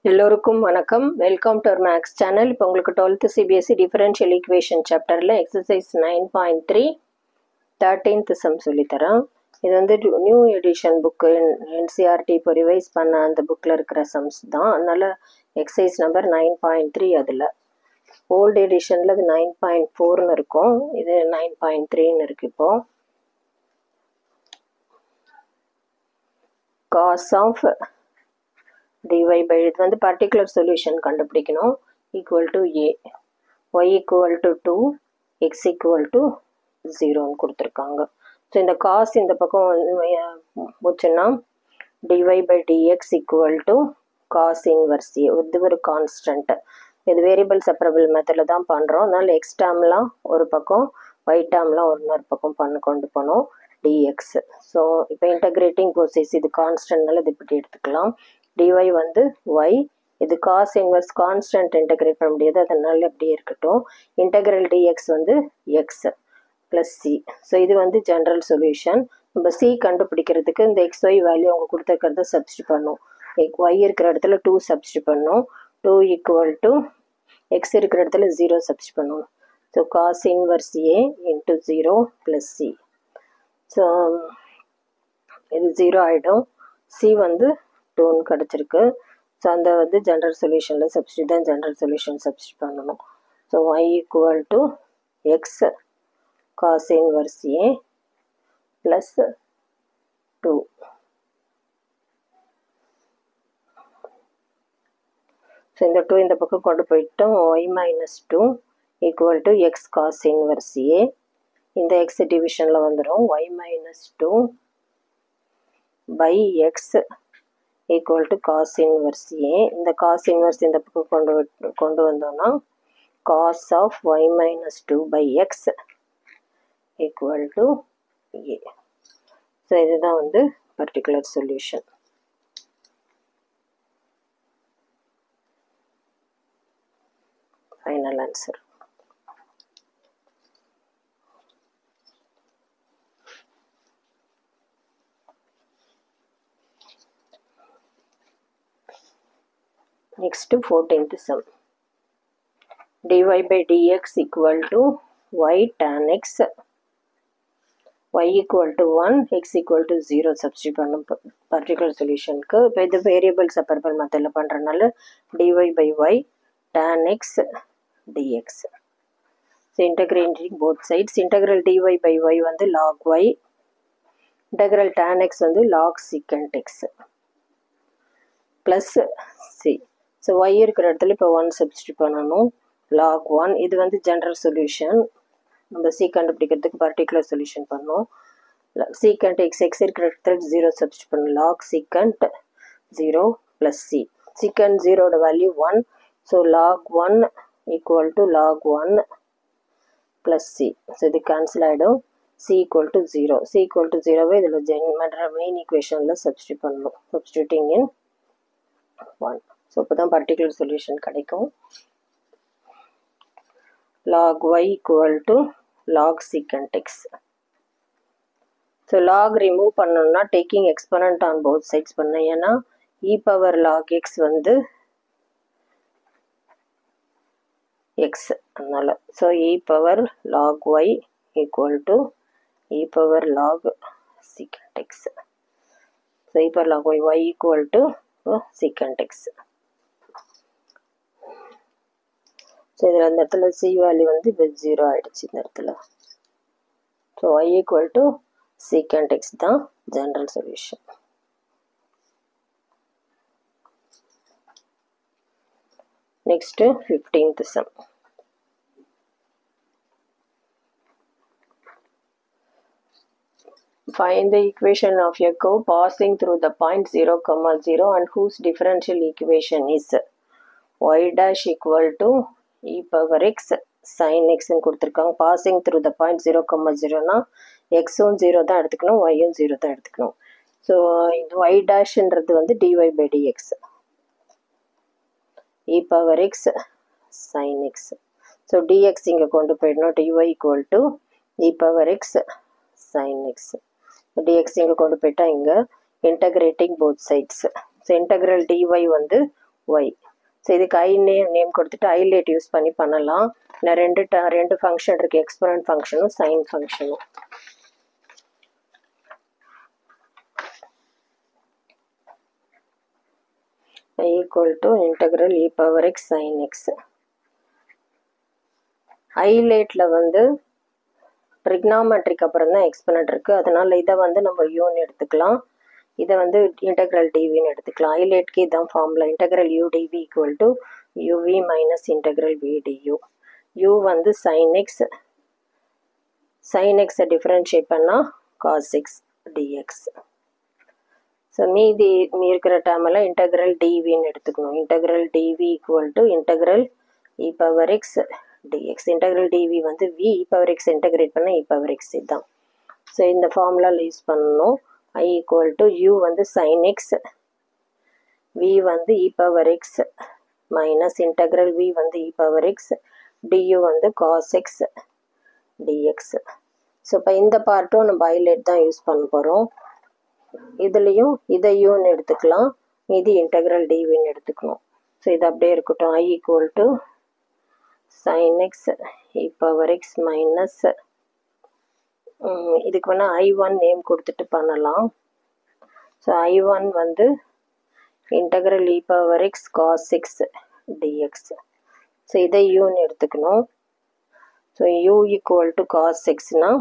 எல்லோருக்கும் வணக்கம். Welcome to our maths channel. இப்போ உங்களுக்கு 12th CBSE டிஃபரன்ஷியல் ஈக்குவேஷன் சாப்டரில் எக்ஸசைஸ் 9.3 13th சம் சொல்லித்தரேன். இது வந்து நியூ எடிஷன் புக்கு, NCERT இப்போ ரிவைஸ் பண்ண அந்த புக்கில் இருக்கிற சம்ஸ் தான். அதனால் எக்ஸசைஸ் நம்பர் 9.3. அதில் ஓல்டு எடிஷனில் அது 9.4ன்னு இருக்கும், இது 9.3ன்னு இருக்குது. இப்போது காஸ் ஆஃப் dy by இது வந்து பர்டிகுலர் சொல்யூஷன் கண்டுபிடிக்கணும். Equal to a, y equal to 2, x equal to 0ன்னு கொடுத்துருக்காங்க. ஸோ இந்த காஸ் இந்த பக்கம் வந்து போச்சுன்னா dy by dx equal to cos inverse a. இது ஒரு கான்ஸ்டன்ட். இது வேரியபிள் செப்பரபிள் மெத்தடில் தான் பண்ணுறோம். அதனால் எக்ஸ் டேர்ம்லாம் ஒரு பக்கம், y டேர்ம்லாம் இன்னொரு பக்கம் கொண்டு போனோம் dx. ஸோ இப்போ இன்டகிரேட்டிங் ப்ரோசஸ், இது கான்ஸ்டன்ட்னால இது இப்படி எடுத்துக்கலாம். dy வந்து y, இது காஸ் இன்வர்ஸ் கான்ஸ்டன்ட், இன்டகிரேட் பண்ண முடியாது, அதனால அப்படியே இருக்கட்டும். இன்டகிரல் dx வந்து x ப்ளஸ் c. ஸோ இது வந்து ஜென்ரல் சொல்யூஷன். நம்ம c கண்டுபிடிக்கிறதுக்கு இந்த xy வேல்யூ அவங்க கொடுத்துருக்கிறத சப்ஸ்டியூட் பண்ணணும். y இருக்கிற இடத்துல 2 சப்ஸ்டியூட் பண்ணணும். 2 ஈக்குவல் டு x இருக்கிற இடத்துல 0 சப்ஸ்டியூட் பண்ணணும். So cos inverse a into 0 plus c. So இது 0 ஆகிடும். c வந்து 2ன்னு கிடச்சிருக்கு. ஸோ அந்த வந்து ஜென்ரல் சொல்யூஷனில் சப்ஸ்டியூட் தான் ஜென்ரல் சொல்யூஷன் சப்ஸ்டியூட் பண்ணணும். So y equal to x cos inverse a plus 2. So இந்த 2 இந்த பக்கம் கொண்டு போயிட்டோம். y minus 2 equal to x cos inverse a. இந்த எக்ஸ் டிவிஷனில் வந்துடும். y minus 2 by x equal to cos inverse a. இந்த காஸ் இன்வர்ஸ் இந்த பக்கம் கொண்டு வந்தோம்னா cos of y minus 2 by x equal to a. So இதுதான் வந்து particular solution. Final answer. Next 14th sum. dy by dx equal to y tan x, y equal to 1, x equal to 0 substitute பண்ணும் particular solutionக்கு. இப்போ இது variable separable மெத்தடில் பண்ணுறதுனால dy by y tan x dx. So integrating both sides. Integral dy by y வந்து log y, integral tan x வந்து log secant x plus c. So y இருக்கிற இடத்துல இப்போ 1 சப்ஸ்டியூட் பண்ணணும். log 1, இது வந்து ஜென்ரல் சொல்யூஷன். நம்ம c கண்டுபிடிக்கிறதுக்கு பர்டிகுலர் சொல்யூஷன் பண்ணோம். secant x, x இருக்கிற இடத்துல 0 சப்ஸ்டியூட் பண்ணணும். log secant 0 plus c. secant 0 value 1. So log 1 equal to log 1 plus c. So இது கேன்சல் ஆகிடும். c equal to 0. c equal to 0வே இதில் மெயின் ஈக்குவேஷனில் சப்ஸ்டியூட் பண்ணணும். சப்ஸ்டியூட்டிங் இன் 1. ஸோ இப்போ தான் பர்டிகுலர் சொல்யூஷன் கிடைக்கும். log y equal to log secant x. So log remove பண்ணணும்னா taking exponent on both sides பண்ண. ஏன்னா e பவர் log x வந்து x அதனால். So e power log y equal to e power log secant x. So e power log y, y equal to secant x. So இதில் அந்த இடத்துல c value வந்து இப்போ 0 ஆகிடுச்சு இந்த இடத்துல. So y equal to secant x தான் general solution. Next 15th sum. Find the equation of a curve passing through the point 0, 0 and whose differential equation is y dash equal to e power x sin x ன்னு கொடுத்துருக்காங்க. Passing through the point 0, 0னா எக்ஸும் 0 தான் எடுத்துக்கணும், ஒய்யும் 0 தான் எடுத்துக்கணும். So இந்த Y டேஷ்ன்றது வந்து dy by dx e power x sin x. So dx இங்கே கொண்டு போயிடணும். dy equal to e power x sin x. dx இங்கே கொண்டு போயிட்டா இங்கே integrating both sides. So integral dy வந்து ஒய். ஸோ இதுக்கு ஐ நேம் கொடுத்துட்டு ஐலேட் யூஸ் பண்ணி பண்ணலாம். நான் ரெண்டு ஃபங்க்ஷன் இருக்குது, எக்ஸ்பொனன்ட் ஃபங்க்ஷனும் சைன் ஃபங்க்ஷனும். I equal to integral e power x sin x. ஐலேட்டில் வந்து ட்ரிக்னாமெட்ரிக் அப்புறம் தான் எக்ஸ்பொனன்ட் இருக்குது, அதனால் இதை வந்து நம்ம யூன்னு எடுத்துக்கலாம், இதை வந்து இன்டெக்ரல் டிவின்னு எடுத்துக்கலாம். ஐலேட்க்கு இதுதான் formula, integral u d v equal to u v minus integral v d u. U வந்து சைன் எக்ஸ், சைன் எக்ஸை டிஃப்ரென்ஷியேட் பண்ணால் காஸ் எக்ஸ் டிஎக்ஸ். ஸோ மீதி இருக்கிற டேர்மெல்லாம் இன்டெக்ரல் டிவின்னு எடுத்துக்கணும். Integral d v equal to integral e power x d x. Integral d v வந்து v e power x integrate பண்ண இ பவர் எக்ஸ் இதுதான். ஸோ இந்த ஃபார்முலாவில் யூஸ் பண்ணணும். ஐ ஈக்குவல் டு யூ வந்து சைன் எக்ஸ், வி வந்து e power x minus integral v வந்து e power x, due வந்து காஸ் எக்ஸ் டிஎக்ஸ். ஸோ இப்போ இந்த பார்ட்டும் நம்ம ஐலேட் தான் யூஸ் பண்ண போகிறோம். இதுலேயும் இதை யூன்னு எடுத்துக்கலாம், மீதி இன்டெக்ரல் டிவின்னு எடுத்துக்கணும். ஸோ இது அப்படியே இருக்கட்டும். I equal to sine x e power x minus, இதுக்கு வேணால் I1 நேம் கொடுத்துட்டு பண்ணலாம். ஸோ I1 வந்து integral e power x cos x dx. So இதை யூன்னு எடுத்துக்கணும். So u equal to cos எக்ஸ்னா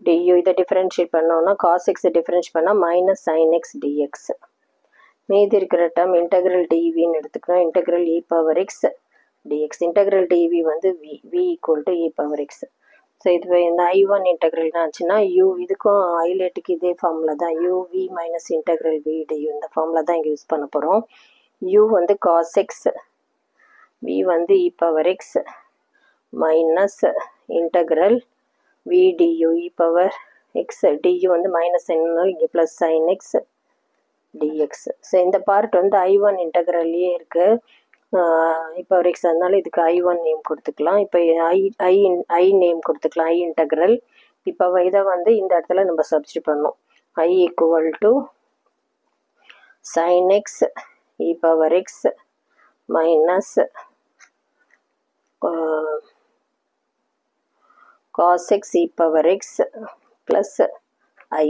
டியூ, இதை டிஃப்ரென்ஷியேட் பண்ணோன்னா காஸ் எக்ஸை டிஃப்ரென்ஷியேட் பண்ணால் மைனஸ் சைன் எக்ஸ் டிஎக்ஸ். மீதி இருக்கிற டேர்ம் இன்டெக்ரல் டிவின்னு எடுத்துக்கணும், integral e power x d x. Integral d v வந்து v equal to e power X. So இது இந்த I1 இன்டெக்ரல் ஆச்சுன்னா யூ, இதுக்கும் ஐலேட்டுக்கு இதே ஃபார்முலா தான், u v minus integral v du, இந்த ஃபார்முலா தான் இங்கே யூஸ் பண்ண போகிறோம். யூ வந்து காஸ் எக்ஸ், வி வந்து e power x minus integral v d u e power x, due வந்து மைனஸ் என்னன்னாலும் இங்கே plus sine x dx. So இந்த பார்ட் வந்து I1 இன்டெக்ரல்லையே இருக்குது, இப்போ ஒரு எக்ஸ், அதனால இதுக்கு I1 நேம் கொடுத்துக்கலாம். இப்போ ஐ நேம் கொடுத்துக்கலாம், ஐ இன்டெக்ரல். இப்போ இதை வந்து இந்த இடத்துல நம்ம சப்ஸ்டிட் பண்ணோம். I equal to sine x e power x minus cos x e power x plus I.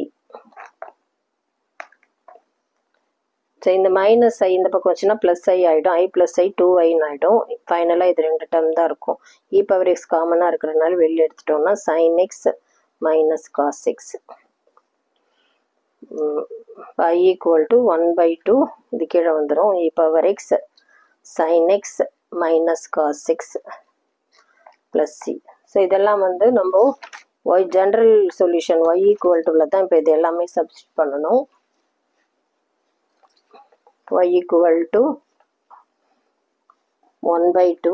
So இந்த மைனஸ் ஐ இந்த பக்கம் வச்சுன்னா ப்ளஸ் ஐ ஆகிடும், ஐ ப்ளஸ் ஐ 2iன்னு ஆகிடும். ஃபைனலாக இது ரெண்டு டேர்ம் தான் இருக்கும். இ பவர் எக்ஸ் காமனாக இருக்கிறதுனால வெளியே எடுத்துட்டோம்னா sine x minus cos x. I equal to 1/2 இது கீழே வந்துடும், e power x sine x minus cos x plus c. So இதெல்லாம் வந்து நம்ம y general solution y equal டுவில் தான் இப்போ இது எல்லாமே சப்ஸ்டிட் பண்ணணும். y equal to 1/2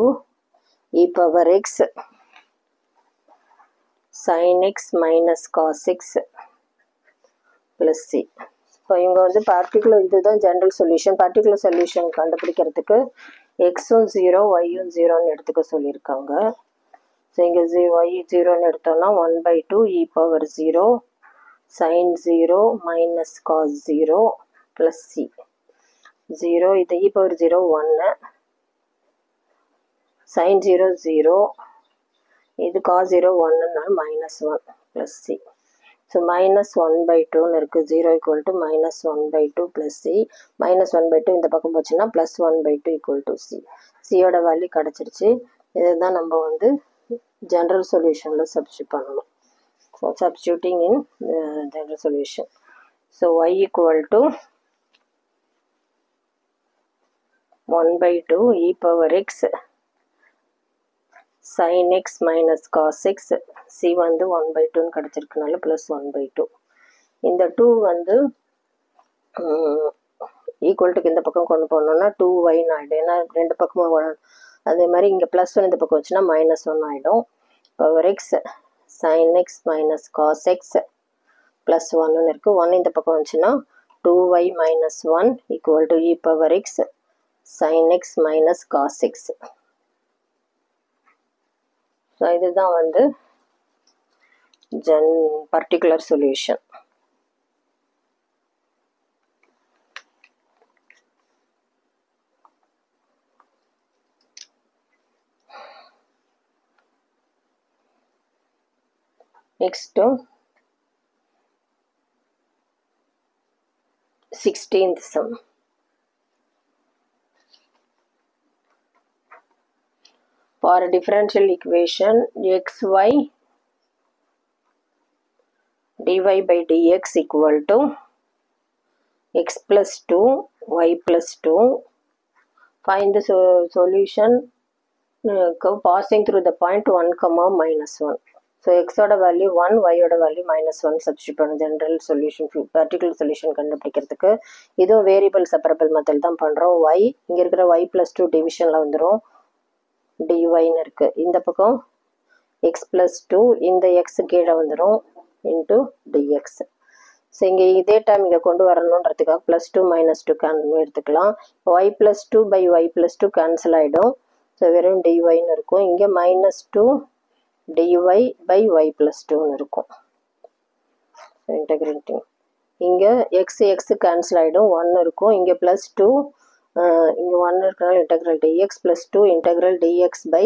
e power x sin x minus cos x plus c. இப்போ இவங்க வந்து பர்டிகுலர் இதுதான் ஜென்ரல் சொல்யூஷன். பர்டிகுலர் சொல்யூஷன் கண்டுபிடிக்கிறதுக்கு எக்ஸும் 0 ஒய்யும் 0ன்னு எடுத்துக்க சொல்லியிருக்காங்க. ஸோ இங்கே ஒய் 0ன்னு எடுத்தோம்னா 1/2 e power 0 sin 0 minus cos 0 plus c. 0 இது e power 0 1, sin 0 0, இது cos 0 1னால minus 1 plus c. So minus 1/2ன்னு இருக்குது, 0 equal to minus 1/2 plus c. Minus 1/2 இந்த பக்கம் போச்சுன்னா ப்ளஸ் 1/2 ஈக்குவல் டு சி. சியோட வேல்யூ கிடச்சிருச்சு. இதுதான் நம்ம வந்து ஜென்ரல் சொல்யூஷனில் சப்ஸ்டியூட் பண்ணணும். So substituting in general solution. So y equal to 1/2 e power x sin x minus cos x, c வந்து 1/2ன்னு கிடச்சிருக்கனால ப்ளஸ் 1/2. இந்த 2 வந்து ஈக்குவல்ட்டுக்கு இந்த பக்கம் கொண்டு போனோம்னா 2yன்னு ஆகிடும், ஏன்னா ரெண்டு பக்கமும் அதே மாதிரி இங்கே ப்ளஸ் 1 இந்த பக்கம் வச்சுன்னா மைனஸ் 1 ஆகிடும். Power x sin x minus cos x plus 1ன்னு இருக்குது. 1 இந்த பக்கம் வந்துச்சுன்னா 2y minus 1 equal to e power x sin x minus cos x. So இதுதான் வந்து particular solution. Next 16th sum. For a differential equation xy dy by dx equal to x plus 2 y plus 2. Find the solution curve passing through the point 1 comma minus 1. So x oda value 1, y oda value minus 1 substitute பண்ண general solution particular solution கண்டுபிடிக்கிறதுக்கு இதுவும் variable separable method தான் பண்றோம். y இங்க இருக்கிற y plus 2 divisionல வந்துரும் dy ன்னு இருக்கு. இந்த பக்கம் x plus 2 இந்த x கீழே வந்துரும் into dx. ஸோ இங்கே இதே டைம் இங்கே கொண்டு வரணுன்றதுக்காக ப்ளஸ் 2 மைனஸ் 2 எடுத்துக்கலாம். y plus 2 by y plus 2 cancel ஆகிடும். ஸோ வெறும் dyன்னு இருக்கும். இங்கே minus 2 dy by y plus 2ன்னு இருக்கும். இன்டெகிரேட்டிங் இங்கே எக்ஸ் கேன்சல் ஆகிடும், 1 இருக்கும். இங்கே ப்ளஸ் 2 இங்கே 1 இருக்கிறனால integral dx plus 2 integral dx by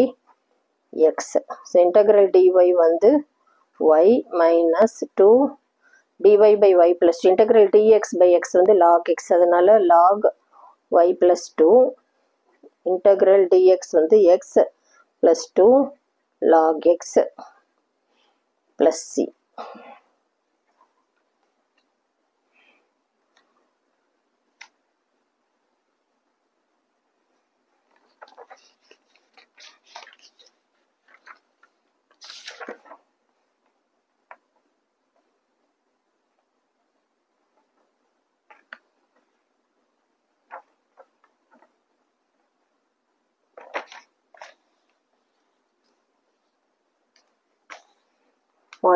x. So integral dy வந்து y minus 2 dy by y plus 2 integral dx by x வந்து log x அதனால log y plus 2 integral dx வந்து x plus 2 log x plus c.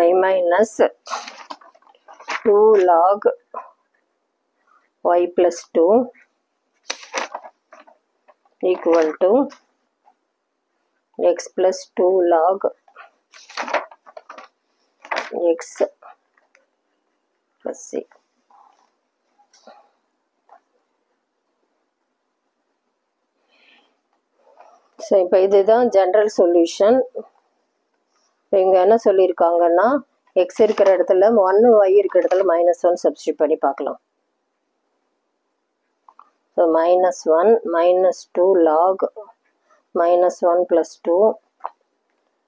y minus 2 log y plus 2 equal to x plus 2 log x plus c. So இப்போ இதுதான் general solution. இங்கே என்ன சொல்லியிருக்காங்கன்னா X இருக்கிற இடத்துல 1 y இருக்கிற இடத்துல மைனஸ் 1 சப்ஸ்டியூட் பண்ணி பார்க்கலாம். So minus 1 minus 2 log minus 1 plus 2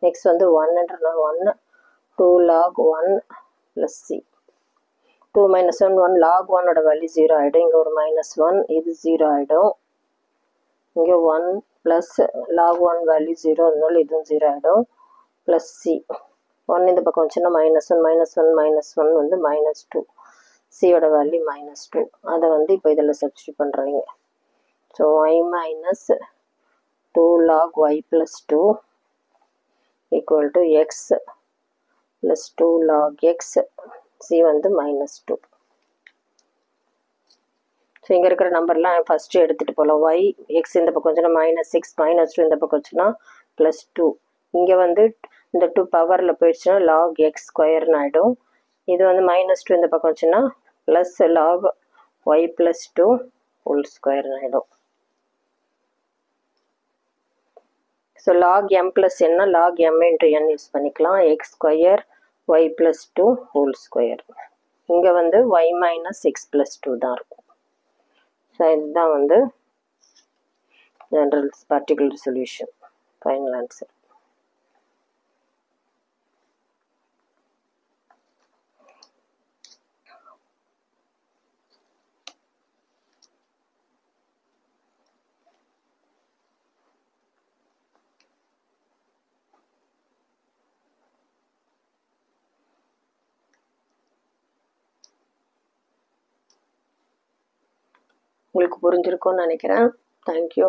x வந்து 1ன்றனால 1 2 log 1 plus c. 2 minus 1 1 log 1ஓட வேல்யூ 0 ஆகிடும். இங்கே ஒரு மைனஸ் 1 இது 0 ஆகிடும். இங்கே 1 ப்ளஸ் லாக் 1 வேல்யூ 0 அதனால இதுவும் 0 ஆகிடும். ப்ளஸ் சி 1 இந்த பக்கம் வச்சுன்னா மைனஸ் 1 மைனஸ் 1 மைனஸ் 1 வந்து மைனஸ் 2 சியோட வேல்யூ மைனஸ் 2 அதை வந்து இப்போ இதில் சப்ஸ்டியூட் பண்ணுறீங்க. So y minus 2 log y plus 2 equal to x plus 2 log x c வந்து மைனஸ் 2. ஸோ இங்கே இருக்கிற நம்பர்லாம் ஃபஸ்ட்டு எடுத்துகிட்டு போகலாம். y எக்ஸ் இந்த பக்கம் வச்சுன்னா மைனஸ் 6 மைனஸ் 2 இந்த பக்கம் வச்சுன்னா ப்ளஸ் 2. இங்கே வந்து இந்த 2 பவரில் போயிடுச்சுன்னா லாக் எக்ஸ் ஸ்கொயர்னு ஆகிடும். இது வந்து மைனஸ் 2 இந்த பக்கம் வச்சுன்னா plus log y plus 2 whole ஸ்கொயர்னு ஆகிடும். ஸோ லாக் எம் ப்ளஸ் என்ன log m into n use பண்ணிக்கலாம். X square y plus 2 whole square. இங்கே வந்து ஒய் மைனஸ் எக்ஸ் ப்ளஸ் 2 தான் இருக்கும். ஸோ இதுதான் வந்து general particular solution. Final answer. உங்களுக்கு புரிஞ்சிருக்கும்னு நினைக்கிறேன். தேங்க்யூ.